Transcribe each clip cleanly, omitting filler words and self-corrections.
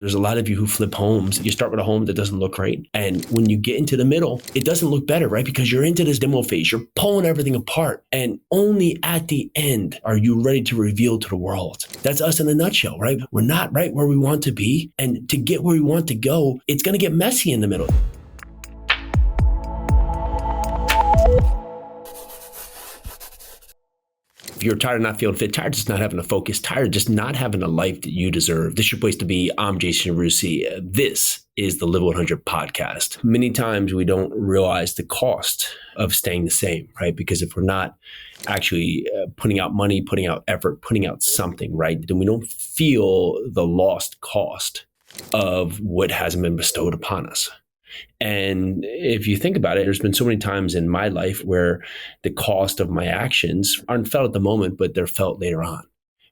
There's a lot of you who flip homes. You start with a home that doesn't look right. And when you get into the middle, it doesn't look better, right? Because you're into this demo phase. You're pulling everything apart. And only at the end are you ready to reveal to the world. That's us in a nutshell, right? We're not right where we want to be. And to get where we want to go, it's going to get messy in the middle. If you're tired of not feeling fit, tired of just not having a focus, tired of just not having a life that you deserve, this is your place to be. I'm Jason Yarusi. This is the Live 100 podcast. Many times we don't realize the cost of staying the same, right? Because if we're not actually putting out money, putting out effort, putting out something, right, then we don't feel the lost cost of what hasn't been bestowed upon us. And if you think about it, there's been so many times in my life where the cost of my actions aren't felt at the moment, but they're felt later on.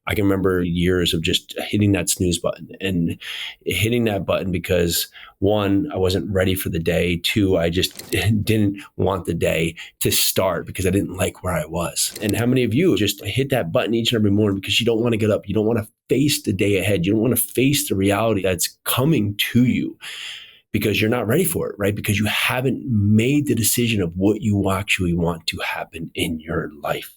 I can remember years of just hitting that snooze button and hitting that button because one, I wasn't ready for the day. Two, I just didn't want the day to start because I didn't like where I was. And how many of you just hit that button each and every morning because you don't want to get up? You don't want to face the day ahead. You don't want to face the reality that's coming to you, because you're not ready for it, right? Because you haven't made the decision of what you actually want to happen in your life.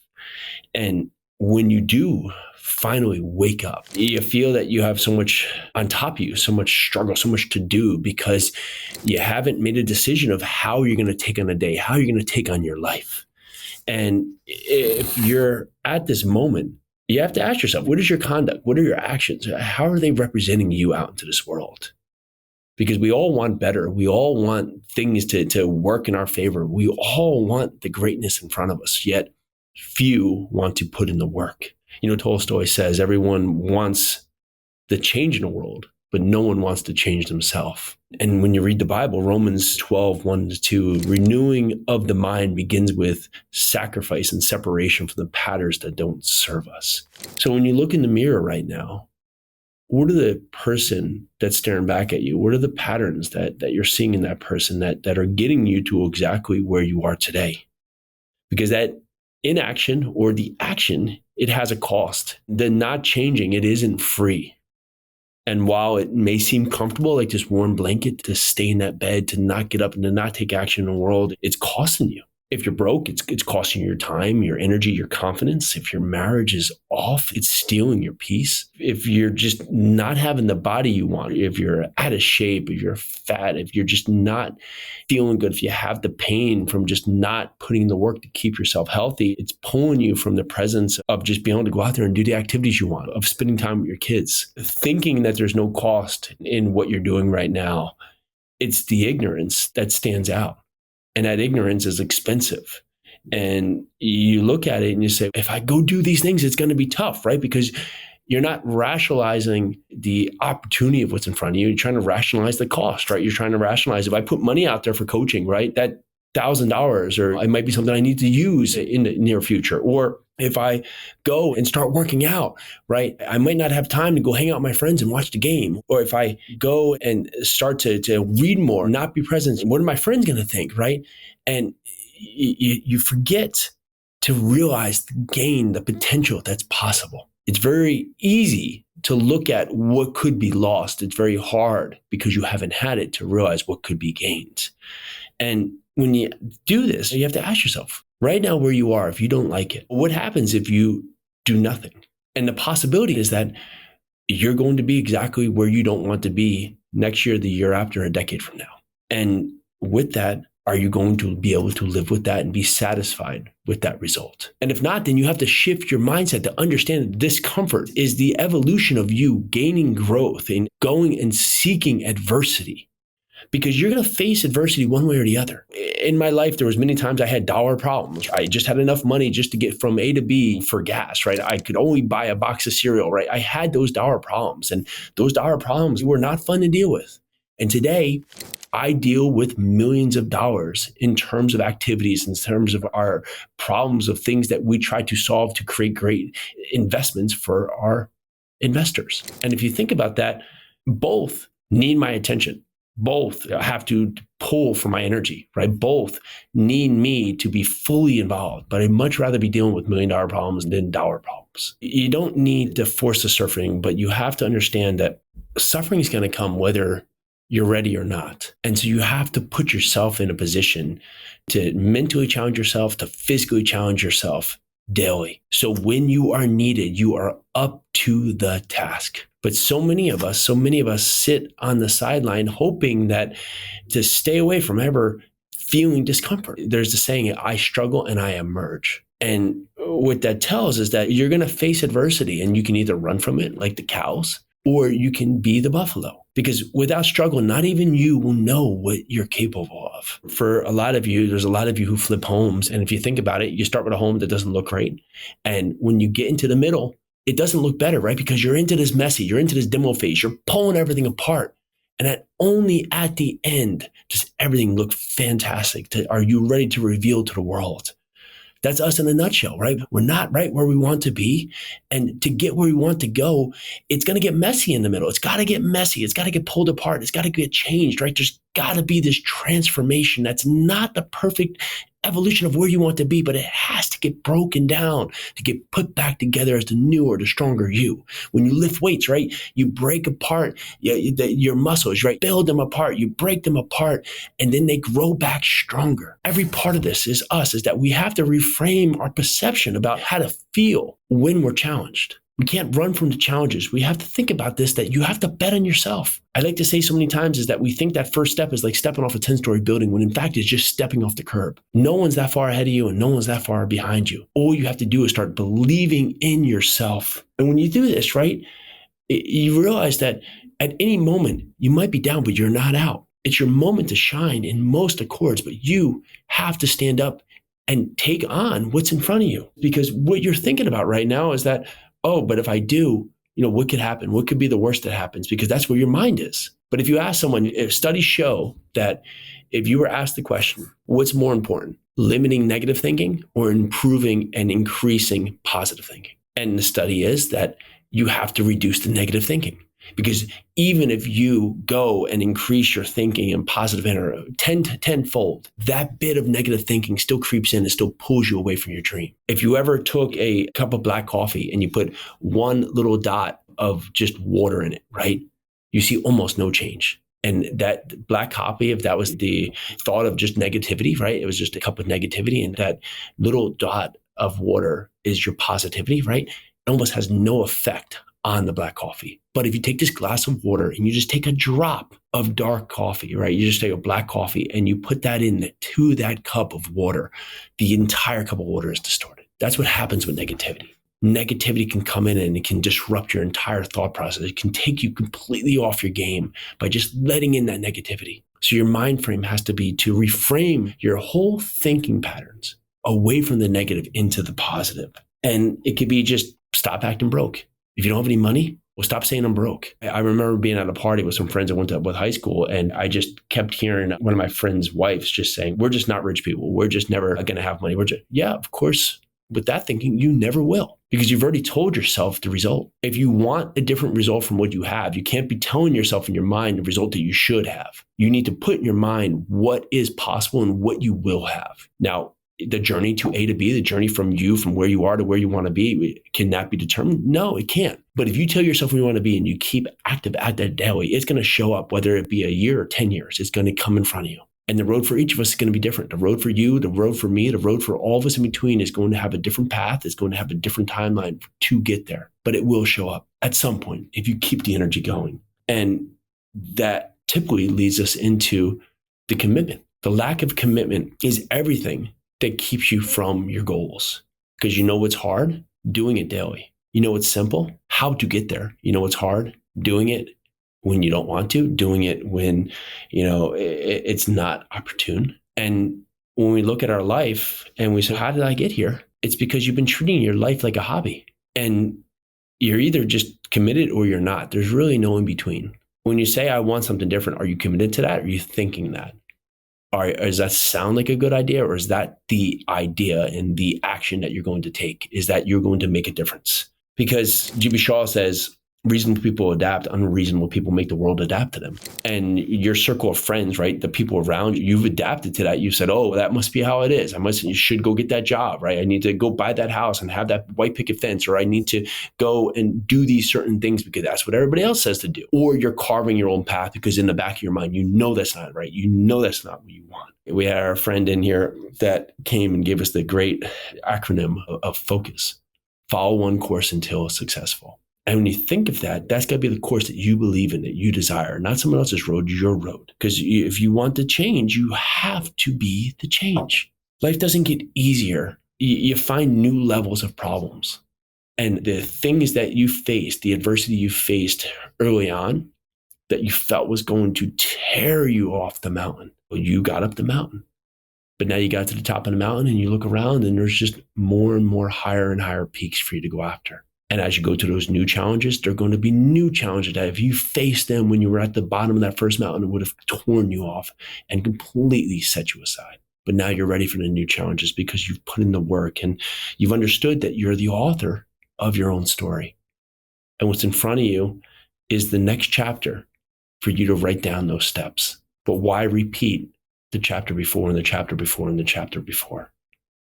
And when you do finally wake up, you feel that you have so much on top of you, so much struggle, so much to do because you haven't made a decision of how you're going to take on a day, how you're going to take on your life. And if you're at this moment, you have to ask yourself, what is your conduct? What are your actions? How are they representing you out into this world? Because we all want better. We all want things to work in our favor. We all want the greatness in front of us, yet few want to put in the work. You know, Tolstoy says everyone wants the change in the world, but no one wants to change themselves. And when you read the Bible, Romans 12, 1-2, renewing of the mind begins with sacrifice and separation from the patterns that don't serve us. So when you look in the mirror right now, what are the person that's staring back at you? What are the patterns that you're seeing in that person that are getting you to exactly where you are today? Because that inaction or the action, it has a cost. The not changing, it isn't free. And while it may seem comfortable, like this warm blanket to stay in that bed, to not get up and to not take action in the world, it's costing you. If you're broke, it's costing you your time, your energy, your confidence. If your marriage is off, it's stealing your peace. If you're just not having the body you want, if you're out of shape, if you're fat, if you're just not feeling good, if you have the pain from just not putting in the work to keep yourself healthy, it's pulling you from the presence of just being able to go out there and do the activities you want, of spending time with your kids. Thinking that there's no cost in what you're doing right now, it's the ignorance that stands out. And that ignorance is expensive. And you look at it and you say, if I go do these things, it's going to be tough, right? Because you're not rationalizing the opportunity of what's in front of you. You're trying to rationalize the cost, right? You're trying to rationalize, if I put money out there for coaching, right, that $1,000, or it might be something I need to use in the near future. Or if I go and start working out, right, I might not have time to go hang out with my friends and watch the game. Or if I go and start to read more, not be present, what are my friends going to think, right? And you forget to realize the gain, the potential that's possible. It's very easy to look at what could be lost. It's very hard because you haven't had it to realize what could be gained. And when you do this, you have to ask yourself, right now where you are, if you don't like it, what happens if you do nothing? And the possibility is that you're going to be exactly where you don't want to be next year, the year after, a decade from now. And with that, are you going to be able to live with that and be satisfied with that result? And if not, then you have to shift your mindset to understand that discomfort is the evolution of you gaining growth and going and seeking adversity. Because you're going to face adversity one way or the other. In my life, there was many times I had dollar problems. I just had enough money just to get from A to B for gas, right? I could only buy a box of cereal, right? I had those dollar problems, and those dollar problems were not fun to deal with. And today, I deal with millions of dollars in terms of activities, in terms of our problems of things that we try to solve to create great investments for our investors. And if you think about that, both need my attention. Both have to pull for my energy, right? Both need me to be fully involved, but I'd much rather be dealing with $1 million problems than dollar problems. You don't need to force the surfing, but you have to understand that suffering is going to come whether you're ready or not. And so you have to put yourself in a position to mentally challenge yourself, to physically challenge yourself daily. So when you are needed, you are up to the task. But so many of us sit on the sideline hoping that to stay away from ever feeling discomfort. There's the saying, I struggle and I emerge. And what that tells is that you're going to face adversity and you can either run from it like the cows, or you can be the buffalo. Because without struggle, not even you will know what you're capable of. For a lot of you, there's a lot of you who flip homes. And if you think about it, you start with a home that doesn't look great. And when you get into the middle, it doesn't look better, right? Because you're into this messy, you're into this demo phase, you're pulling everything apart. And only at the end does everything look fantastic. Are you ready to reveal to the world? That's us in a nutshell, right? We're not right where we want to be. And to get where we want to go, it's going to get messy in the middle. It's got to get messy. It's got to get pulled apart. It's got to get changed, right? There's got to be this transformation. That's not the perfect evolution of where you want to be, but it has to get broken down to get put back together as the newer, the stronger you. When you lift weights, right, you break apart your muscles, right? Build them apart, you break them apart, and then they grow back stronger. Every part of this is us, is that we have to reframe our perception about how to feel when we're challenged. We can't run from the challenges. We have to think about this, that you have to bet on yourself. I like to say so many times is that we think that first step is like stepping off a 10-story building, when in fact it's just stepping off the curb. No one's that far ahead of you and no one's that far behind you. All you have to do is start believing in yourself. And when you do this, right, you realize that at any moment you might be down, but you're not out. It's your moment to shine in most accords, but you have to stand up and take on what's in front of you. Because what you're thinking about right now is that, oh, but if I do, what could happen? What could be the worst that happens? Because that's where your mind is. But if you ask someone, if studies show that if you were asked the question, what's more important, limiting negative thinking or improving and increasing positive thinking? And the study is that you have to reduce the negative thinking. Because even if you go and increase your thinking and positive energy tenfold, that bit of negative thinking still creeps in and still pulls you away from your dream. If you ever took a cup of black coffee and you put one little dot of just water in it, right, you see almost no change. And that black coffee, if that was the thought of just negativity, right, it was just a cup of negativity, and that little dot of water is your positivity, right, it almost has no effect on the black coffee. But if you take this glass of water and you just take a drop of dark coffee, right? You just take a black coffee and you put that into that cup of water, the entire cup of water is distorted. That's what happens with negativity. Negativity can come in and it can disrupt your entire thought process. It can take you completely off your game by just letting in that negativity. So your mind frame has to be to reframe your whole thinking patterns away from the negative into the positive. And it could be just stop acting broke. If you don't have any money, well, stop saying I'm broke. I remember being at a party with some friends I went to with high school, and I just kept hearing one of my friends' wives just saying, we're just not rich people. We're just never going to have money. Yeah, of course. With that thinking, you never will, because you've already told yourself the result. If you want a different result from what you have, you can't be telling yourself in your mind the result that you should have. You need to put in your mind what is possible and what you will have. Now, the journey to A to B, the journey from where you are to where you want to be, can that be determined? No, it can't. But if you tell yourself where you want to be and you keep active at that daily, it's going to show up, whether it be a year or 10 years, it's going to come in front of you. And the road for each of us is going to be different. The road for you, the road for me, the road for all of us in between is going to have a different path. It's going to have a different timeline to get there, but it will show up at some point if you keep the energy going. And that typically leads us into the commitment. The lack of commitment is everything that keeps you from your goals. Because you know what's hard? Doing it daily. You know what's simple? How to get there. You know what's hard? Doing it when you don't want to, doing it when, it's not opportune. And when we look at our life and we say, how did I get here? It's because you've been treating your life like a hobby. And you're either just committed or you're not. There's really no in between. When you say, I want something different, are you committed to that? Or are you thinking that? Does that sound like a good idea, or is that the idea and the action that you're going to take? Is that you're going to make a difference? Because G.B. Shaw says, Reasonable people adapt, unreasonable people make the world adapt to them. And your circle of friends, right? The people around you, you've adapted to that. You said, oh, that must be how it is. You should go get that job, right? I need to go buy that house and have that white picket fence, or I need to go and do these certain things because that's what everybody else says to do. Or you're carving your own path because in the back of your mind, you know that's not right. You know that's not what you want. We had our friend in here that came and gave us the great acronym of FOCUS. Follow one course until successful. And when you think of that, that's got to be the course that you believe in, that you desire, not someone else's road, your road. Because if you want to change, you have to be the change. Life doesn't get easier. You find new levels of problems. And the things that you faced, the adversity you faced early on that you felt was going to tear you off the mountain, well, you got up the mountain. But now you got to the top of the mountain and you look around and there's just more and more higher and higher peaks for you to go after. And as you go to those new challenges, there are going to be new challenges that if you faced them when you were at the bottom of that first mountain, it would have torn you off and completely set you aside. But now you're ready for the new challenges because you've put in the work and you've understood that you're the author of your own story. And what's in front of you is the next chapter for you to write down those steps. But why repeat the chapter before and the chapter before and the chapter before?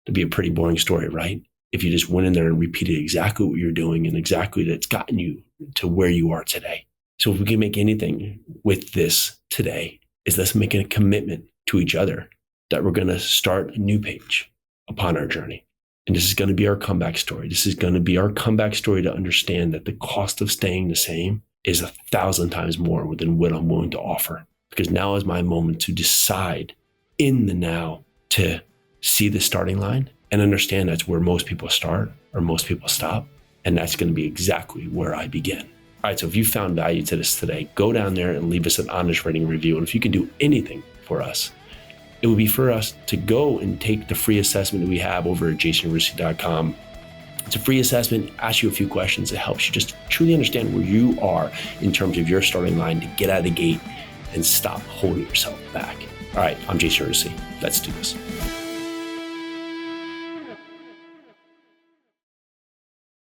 It'd be a pretty boring story, right? If you just went in there and repeated exactly what you're doing and exactly that's gotten you to where you are today. So if we can make anything with this today, is let's make a commitment to each other that we're going to start a new page upon our journey. And this is going to be our comeback story. This is going to be our comeback story to understand that the cost of staying the same is 1,000 times more than what I'm willing to offer. Because now is my moment to decide in the now to see the starting line and understand that's where most people start or most people stop. And that's going to be exactly where I begin. All right, so if you found value to this today, go down there and leave us an honest rating review. And if you can do anything for us, it would be for us to go and take the free assessment that we have over at jasonyarusi.com. It's a free assessment, asks you a few questions. It helps you just truly understand where you are in terms of your starting line to get out of the gate and stop holding yourself back. All right, I'm Jason Yarusi. Let's do this.